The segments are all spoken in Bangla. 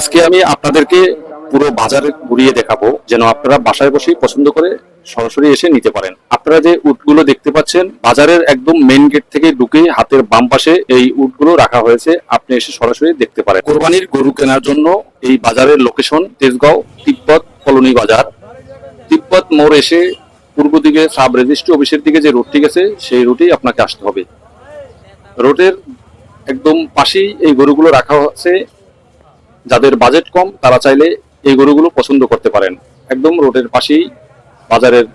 আজকে আমি আপনাদেরকে পুরো বাজার ঘুরিয়ে দেখাবো, যেন আপনারা বাসায় বসেই পছন্দ করে সরাসরি এসে নিতে পারেন। আপনারা যে উটগুলো দেখতে পাচ্ছেন, বাজারের একদম মেইন গেট থেকে ঢুকে হাতের বাম পাশে এই উটগুলো রাখা হয়েছে। আপনি এসে সরাসরি দেখতে পারেন। কোরবানির গরু কেনার জন্য এই বাজারের লোকেশন তেজগাঁও তিব্বত কলোনি বাজার। তিব্বত মোড় এসে পূর্ব দিকে সাব রেজিস্ট্রি অফিসের দিকে যে রোডটি গেছে, সেই রুটেই আপনাকে আসতে হবে। রোডের একদম পাশেই এই গরুগুলো রাখা হচ্ছে। যাদের বাজেট কম তারা চাইলে এই গরুগুলো পছন্দ করতে পারেন। একদম রোডের পাশেই বাজারের।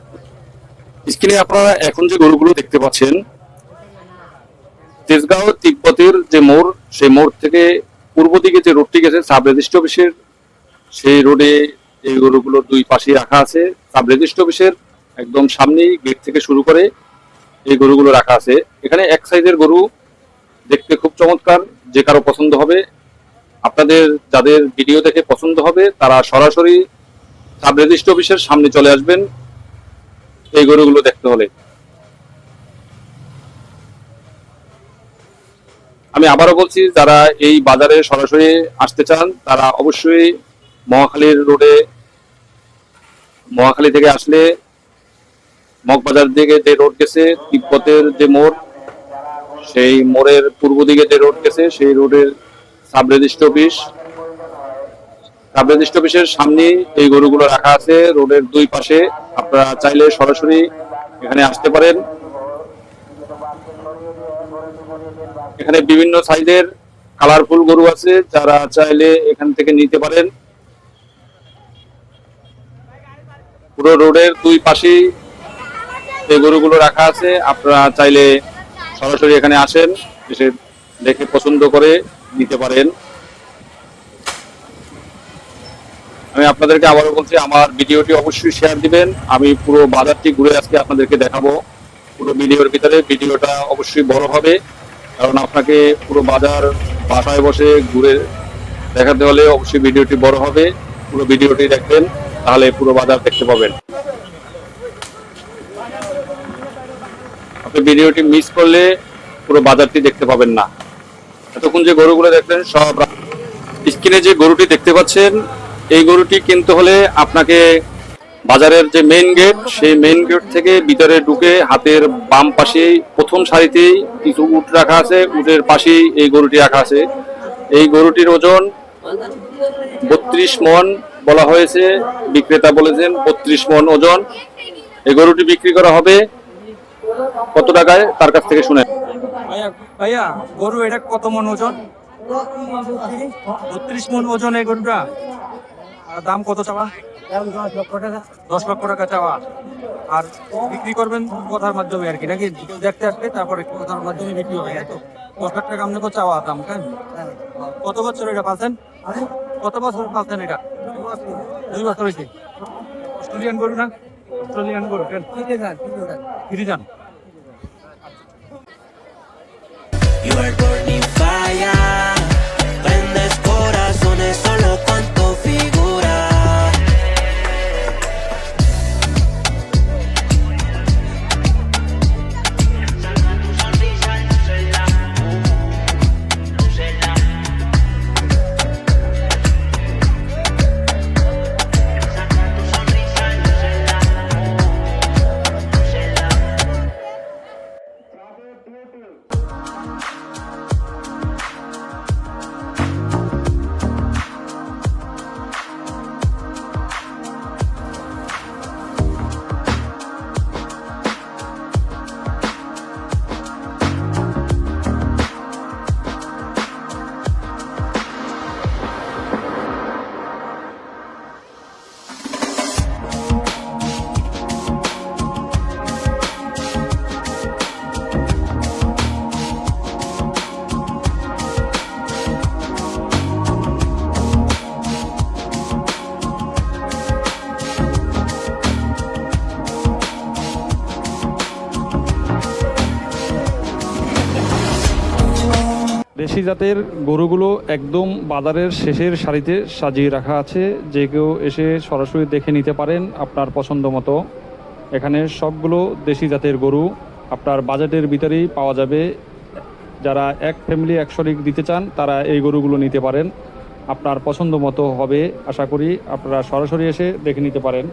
স্ক্রিনে আপনারা এখন যে গরুগুলো দেখতে পাচ্ছেন, তেজগাঁও তিব্বতের যে মোড়, সেই মোড় থেকে পূর্ব দিকে যে রোডটি গেছে সাব রেজিস্ট্রি অফিসের, সেই রোডে এই গরুগুলো দুই পাশেই রাখা আছে। সাব রেজিস্ট্রি অফিসের একদম সামনেই গেট থেকে শুরু করে এই গরুগুলো রাখা আছে। এখানে এক সাইজের গরু, দেখতে খুব চমৎকার। যে কারো পছন্দ হবে, আপনাদের যাদের ভিডিও দেখে পছন্দ হবে, তারা সরাসরি সাব রেজিস্ট্রি অফিসের সামনে চলে আসবেন এই গরুগুলো দেখতে হলে। আমি আবারও বলছি, যারা এই বাজারে সরাসরি আসতে চান তারা অবশ্যই মহাখালীর রোডে, মহাখালী থেকে আসলে মগবাজার দিকে যে রোড গেছে তিব্বতের যে মোড়, সেই মোড়ের পূর্ব দিকে যে রোড গেছে, সেই রোডের sub registry office, sub registry অফিসের সামনে এই গরুগুলো রাখা আছে। রোডের দুই পাশে আপনারা চাইলে সরাসরি এখানে আসতে পারেন। এখানে বিভিন্ন সাইজের কালারফুল গরু আছে, যারা চাইলে এখান থেকে নিতে পারেন। পুরো রোডের দুই পাশেই এই গরুগুলো রাখা আছে। আপনারা চাইলে সরাসরি এখানে আসেন, এসে দেখে পছন্দ করে নিতে পারেন। আমি আপনাদেরকে আবারও বলছি, আমার ভিডিওটি অবশ্যই শেয়ার দিবেন। আমি পুরো বাজারটি ঘুরে আজকে আপনাদেরকে দেখাবো। পুরো ভিডিওর ভিতরে ভিডিওটা অবশ্যই বড় হবে, কারণ আপনাকে পুরো বাজার বাসায় বসে ঘুরে দেখাতে হলে অবশ্যই ভিডিওটি বড় হবে। পুরো ভিডিওটি দেখবেন, তাহলে পুরো বাজার দেখতে পাবেন। আপনি ভিডিওটি মিস করলে পুরো বাজারটি দেখতে পাবেন না। এতক্ষণ যে গরুগুলো দেখলেন, সব স্ক্রিনে যে গরুটি দেখতে পাচ্ছেন, এই গরুটি কিনতে হলে আপনাকে বাজারের যে মেইন গেট, সেই মেইন গেট থেকে ভিতরে ঢুকে হাতের বাম পাশেই প্রথম সারিতেই কিছু উট রাখা আছে। উটের পাশেই এই গরুটি রাখা আছে। এই গরুটির ওজন 32 মণ বলা হয়েছে। বিক্রেতা বলেছেন 32 মণ ওজন। এই গরুটি বিক্রি করা হবে কত টাকায়, তার কাছ থেকে শুনে। ভাইয়া ভাইয়া গরু এটা কত মন ওজন? 32 মন ওজন এই গরুটা। আর দাম কত চাওয়া? 10 লক্ষ টাকা চাওয়া। আর বিক্রি করবেন কথার মাধ্যমে আর কি, নাকি কেউ দেখতে আসবে তারপরে কথার মাধ্যমে বিক্রি হবে? এত 10 লাখ টাকা আপনি চাওয়া দাম, কেন? কত বছর এটা পাচ্ছেন? কত বছর পাচ্ছেন এটা? 2 বছর হয়েছে। অস্ট্রেলিয়ান গরু না? অস্ট্রেলিয়ান গরু কেন? ফিরে যান। You are burning fire, prendes corazones solo con tu figura. দেশি জাতের গরুগুলো একদম বাজারের শেষের সারিতে সাজিয়ে রাখা আছে। যে কেউ এসে সরাসরি দেখে নিতে পারেন আপনার পছন্দ মতো। এখানে সবগুলো দেশি জাতের গরু আপনার বাজেটের ভিতরেই পাওয়া যাবে। যারা এক ফ্যামিলি এক শরিক দিতে চান তারা এই গরুগুলো নিতে পারেন। আপনার পছন্দ মতো হবে। আশা করি আপনারা সরাসরি এসে দেখে নিতে পারেন।